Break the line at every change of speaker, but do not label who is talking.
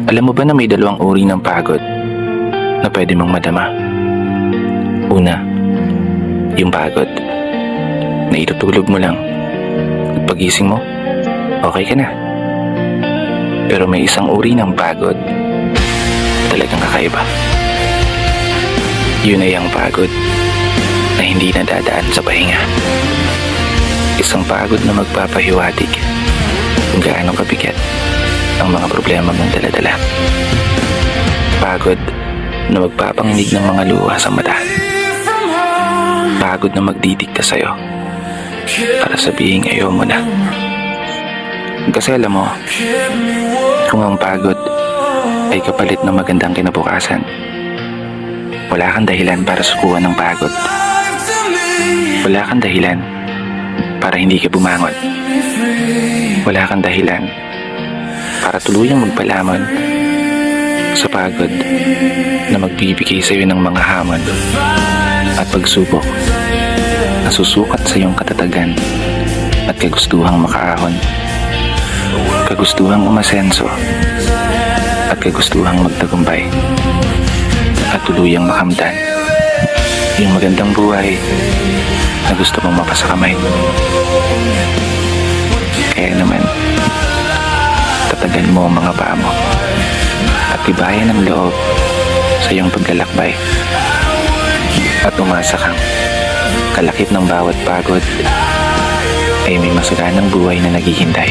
Alam mo ba na may dalawang uri ng pagod na pwede mong madama? Una, yung pagod na itutulog mo lang at pagising mo, okay ka na. Pero may isang uri ng pagod talagang kakaiba. Yun ay ang pagod na hindi nadadaan sa pahinga. Isang pagod na magpapahiwatig kung gaano kabigat ang mga problema mong daladala. Pagod na magpapanginig ng mga luha sa mata. Pagod na magdidikta sa'yo para sabihin ayaw mo na. Kasi alam mo, kung ang pagod ay kapalit ng magandang kinabukasan, wala kang dahilan para sukuan ng pagod. Wala kang dahilan para hindi ka bumangon. Wala kang dahilan para tuluyang magpalamon sa pagod na magbibigay sa iyo ng mga hamon at pagsubok na susukat sa iyong katatagan at kagustuhang makaahon, kagustuhang umasenso at kagustuhang magtagumpay at tuluyang makamtan yung magandang buhay na gusto mong mapasakamay. Kaya naman, tatagan mo ang mga paa mo at tibayan ang loob sa iyong paglalakbay at umasa kang kalakip ng bawat pagod ay may masaganang buhay na naghihintay.